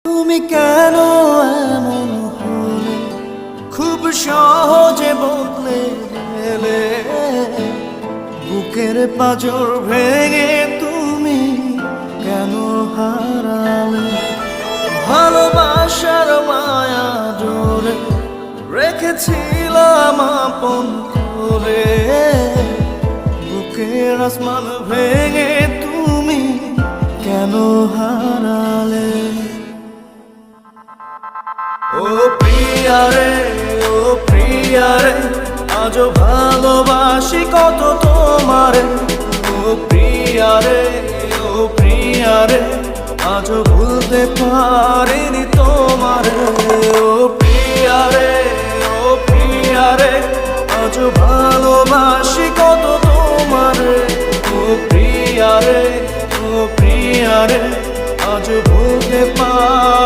তুমি কেন এমন হলে, খুব সহজে বদলে গেলে। বুকের পাঁজর ভেঙে তুমি কেন হারালে। ভালোবাসার মায়া জোরে রেখেছিলাম আপন করে। বুকের আসমান ভেঙে তুমি কেন হারালে। ও প্রিয়ারে, ও প্রিয়ারে, আজও ভালোবাসি কত তোমারে। ও প্রিয়ারে, ও প্রিয়ারে, আজও ভুলতে পারিনি তোমারে। ও প্রিয়ারে, ও প্রিয়ারে, আজও ভালোবাসি কত তোমারে। ও প্রিয়ারে, ও প্রিয়ারে, আজও ভুলতে পারি।